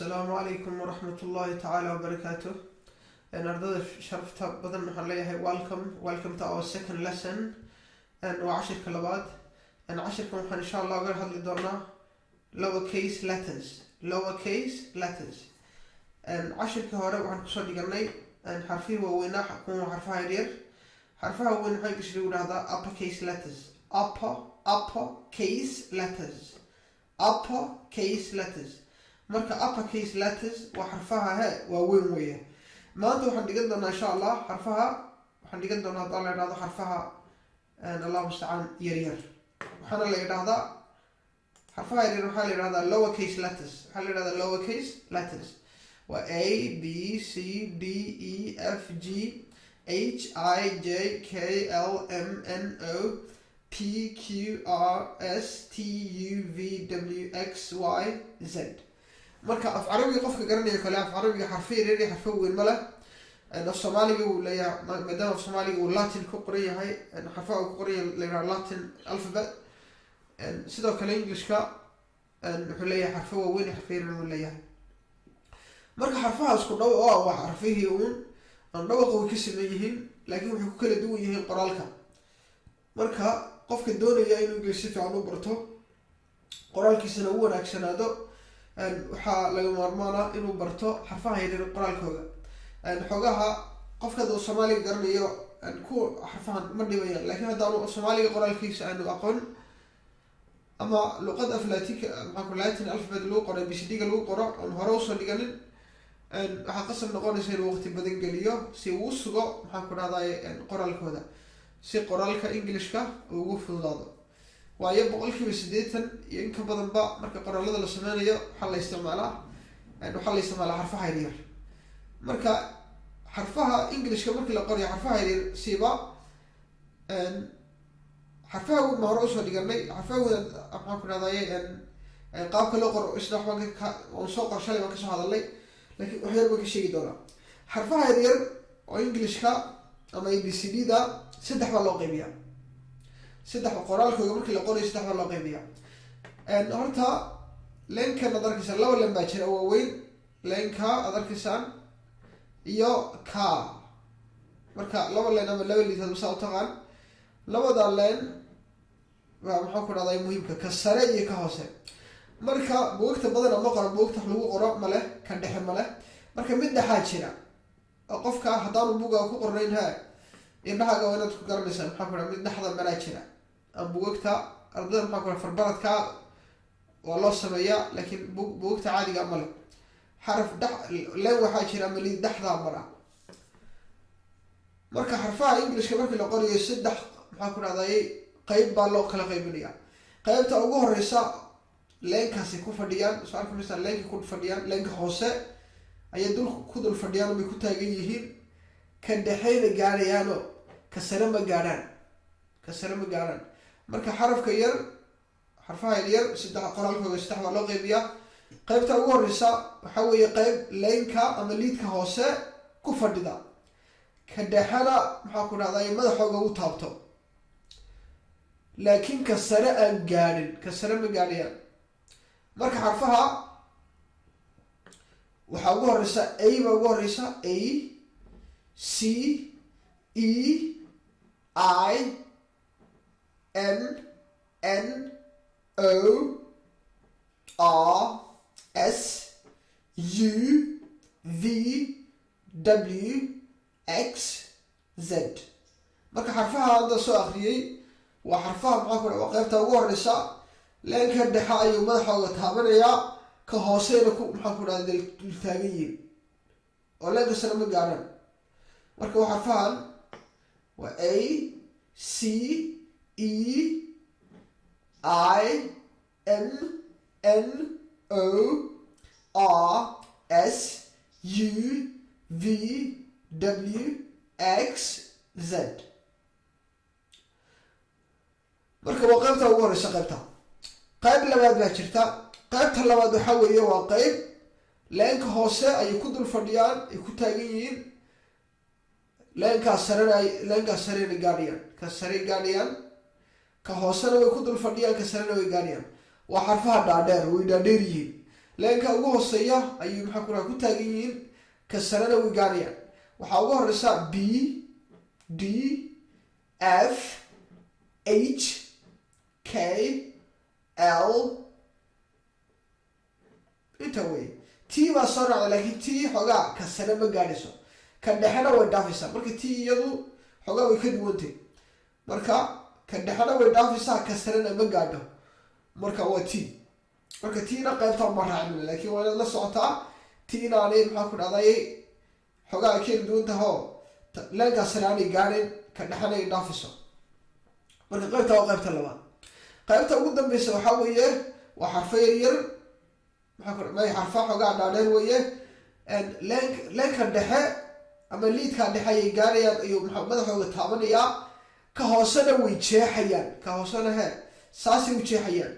السلام عليكم ورحمة الله تعالى وبركاته. النهاردة شرفت بدن حليها welcome to our second lesson وعشر كلمات. عشركم إن شاء الله غير هذا دورنا lowercase letters. عشر كهرباء وعن قصدي قرني حرفي ووينا حكون حرفها يدير حرفها وين هاي قشري هذا uppercase letters. marka uppercase letters waa xarfaha waa weyn weeye. maanta waxaan dhigan doonaa insha Allah waxaan dhigan doonaa hadda la yiraahdo xarfaha Allah musta'an yar waxaana la yiraahdaa xarfaha yar waxaa la yiraahdaa lowercase letters waa A B C D E F G H I J K L M N O P Q R S T U V W X Y Z. marka af carabiga qofka garanaya kale af carabiga xarfiye reeri xarfo weyn mala af Soomaaliga uu leeyahay maadaama af Soomaaliga uu Latin ku qoran yahay xarfaha ku qoran leeyahay Latin alphabet sidoo kale Englishka wuxuu leeyahay xarfo weyn xarfiye reeri uu leeyahay marka xarfaha isku dhaw oo wax xarfihii aan dhawaqa way ka sameeyeen laakiin wuxuu ku kala duwan yahay qoraalka marka qofka doonaya inuu si fiican u barto qoraalkiisana uu wanaagsanaado waxaa laga maarmaana inuu barto xarfaha yaryar qoraalkooda xogaha qofka uu Soomaaliga garanayo ku xarfahan ma dhibayaan laakiin hadda uu Soomaaliga qoraalkiisa aanu aqoon ama luqad aflaatika Latin alphabet loo qoray BCD-ga loo qoro oo hore u soo dhiganin waxa qasab noqonaysa inuu waqti badan geliyo si uu sugo qoraalkooda si qoraalka Englishka uu ugu fududaado waayo 80% iyo in ka badan ba marka qoraalada la sameeyo waxa la isticmaalaa xarfaha yaryar marka xarfaha Englishka markii la qoriyo xarfaha yaryar siba xarfaha uu ma hore u soo dhiganay xarfaha waxaan ku raadayay qaabka loo qoro isla waxaan oo soo qorshay waan ka soo hadalay laakiin wax yar baan ka sheegi doonaa xarfaha yaryar oo Englishka ama ABCD-da saddex baa loo qaybiyaa saddex qoraalkooda markii la qorayo saddex baa loo qaybiyaa horta leenka adarkiisa laba leen baa jira oo weyn leenka adarkiisa iyo ka marka laba leen ama laba liid hadba u taqaan labada leen waa maxaa ku dhacday muhiimka ka sare iyo ka hoose marka buugta badan ama qoro buugta lagu qoro male ka dhexe male marka mid dhaxaa jira oo qofka hadaan buuga ku qornayn indhahaga waa inaad ku garanaysaa maxaa ku dhacday mid dhaxda malaa jira buugta ardayda maxaa ku farbaradka waa loo sameeyaa laakiin buugta caadiga ma leh xaraf leen waxaa jira ama liid dhaxda mara marka xarfaha Englishka markii la qoriyo saddex maxaa ku dhacday qayb baa loo kala qaybinayaa qaybta ugu horeysa leenkaasi ku fadhiyaan soo arkaysaa leenka ku fadhiyaan leenka hoose ayay dul fadhiyaan oo ku taagan yihiin ka dhaxayna gaarayaan ka sare ma gaaraan marka xarafka yar xarfaha yar saddex qoraalkooda saddex waa loo qaybiyaa qaybta ugu horeysa waxa weeye qayb leenka ama liidka hoose ku fadhida ka dhaxana maxaa ku dhacday madaxooga u taabto laakiin ka sare aan gaarin ka sare ma gaarayaan marka xarfaha waxa ugu horeysa A ba ugu horeysa A C E I N N O R S U V W X Z marka xarfaha hadda soo akhriyay waa xarfaha maxaa ku dhaca qaybta ugu horeysa leenka dhexe ayuu madaxooda taabanaya ka hooseena ku maxaa ku dhaca dul taagan yihiin oo leenka sare ma gaaraan marka waa xarfahan waa A C E I M N O R S U V W X Z marka waa qaybta ugu horeysa qayb labaad baa jirta qaybta labaad waxa weeye waa qayb leenka hoose ay ku dul fadhiyaan ay ku taagan yihiin leenka sarena gaadhiyaan ka sare gaadhiyaan ka hoosena way ku dul fadhiyaan ka sarena way gaadhiyaan waa xarfaha dhaadheer way dhaadheer yihiin leenka ugu hooseeya ayuu maxaa ku dhahay ku taagan yihiin ka sarena way gaarayaan waxaa ugu horeysa b d f h k l inta wey t baa soo raacda laakiin t xoogaa ka sare ma gaadhayso ka dhexena way dhaafaysaa marka t iyadu xoogaa way ka duwantay marka ka dhexena way dhaafaysaa ka sarena ma gaadho marka waa t marka tina qaybta ma raacin laakiin waa inaad la socotaa t inaanay maxaa ku dhacday xoogaa ay kala duwan taho leenka sare aanay gaadhin ka dhexena ay dhaafayso marka qaybta waa qaybta labaad qaybta ugu dambeysa waxaa weeye waa xarfo yaryar maxaa xarfa xoogaa dhaadheer weeye leenka dhexe ama liidka dhexe ayay gaarayaan ayuu madaxooga taabanayaa ka hoosena way jeexayaan ka hoosena saasay u jeexayaan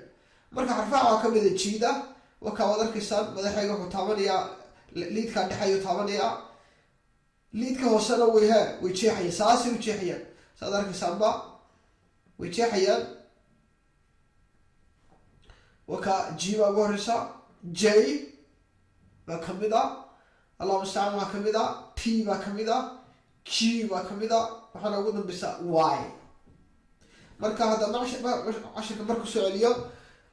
marka xarfaha waxaa kamid a jiida wakaa waad arkaysaan madaxayga wuxuu taabanayaa liidka dhexe ayuu taabanayaa liidka hoosena way jeexayaan saasay u jeexayaan saad arkaysaanba way jeexayaan wakaa g baa ugu horeysa j baa kamid a allahuma mustacaan waa kamid a p baa kamid a q baa kamid a waxaana ugu dambeysa y marka haddana cashirka marku soo celiyo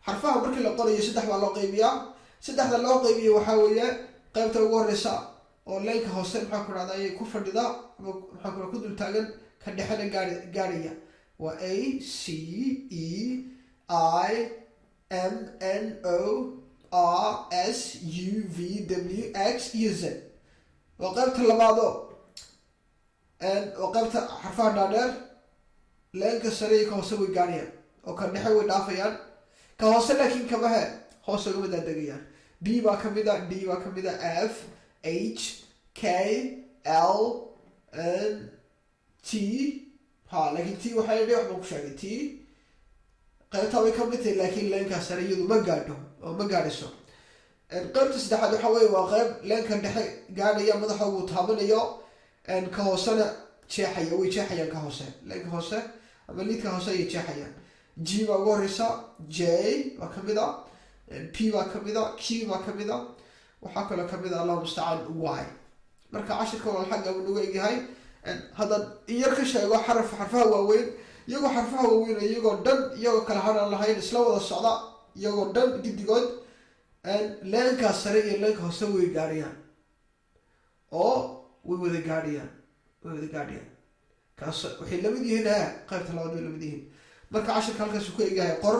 xarfaha markii la qorayo 3 baa loo qaybiyaa 3da loo qaybiyo waxaa weeye qaybta ugu horeysa oo leenka hoose maxaa ku dhacda ayay ku fadhida ama maxaa ku dul taagan ka dhexena gaaraya waa a c e i m n o r s u v w x iyo z waa qaybta labaado oo qaybta xarfaha dhaadheer leenka sare ka hoose way gaarayaan oo ka dhexe way dhaafayaan ka hoose laakiin kama hoose ugama daadegayaan b baa kamid a d baa kamid a f h k l n t laakiin t waxaa yidhi wax baan ku sheegay t qaybtaa way kamid tahay laakiin leenkaa sare iyadu ma gaadho oo ma gaadhayso qaybta saddexaad waxaa weeye waa qayb leenka dhexe gaadhaya madaxoogu taabanayo ka hoosena jeexaya way jeexayaan ka hoose leenka hoose ama liidka hoose ayay jeexayaan g baa ugu horeysa j baa kamid a p baa kamid a q baa kamid a waxaa kaloo kamid a allahuma mustacaan y marka cashirka walaal xagga uu nagu egyahay haddan iyar ka sheego xarfaha waaweyn iyagoo xarfaha waaweyn iyagoo dhan iyagoo kala hadhan lahayn isla wada socda iyagoo dhan gidigood leenkaa sare iyo leenka hoose way gaadhayaan oo way wada gaadhayaan kaas waxay lamid yihiin qaybta labaad way lamid yihiin marka cashirka halkaas ku egyahay qor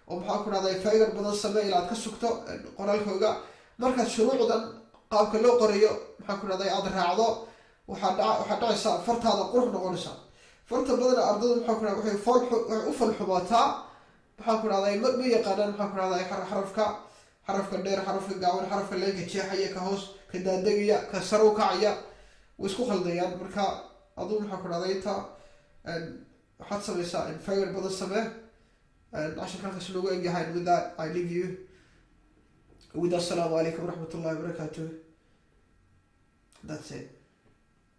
oo maxaa ku dhahday faygar badan samee ilaa aad ka sugto qoraalkooga markaad shuruucdan qaabka loo qorayo maxaa ku dhahday aad raacdo waxaa dhacaysaa fartaada qurux noqonaysa farta badan ardaydu maxaa ku dhahday waxay u falxumaataa maxaa ku dhahday ma yaqaanaan maxaa ku dhahday xarafka dheer xarafka gaaban xarafka leenka jeexaya ka hoos ka daadegaya ka sare u kacaya way isku khaldayaan marka aduu maxaa ku dhahday inta waxaad sameysaa faygar badan samee cashirka halkaas loogu egyahay with that I leave you with assalaamu calaykum waraxmat ullahi wabarakaatuh that's it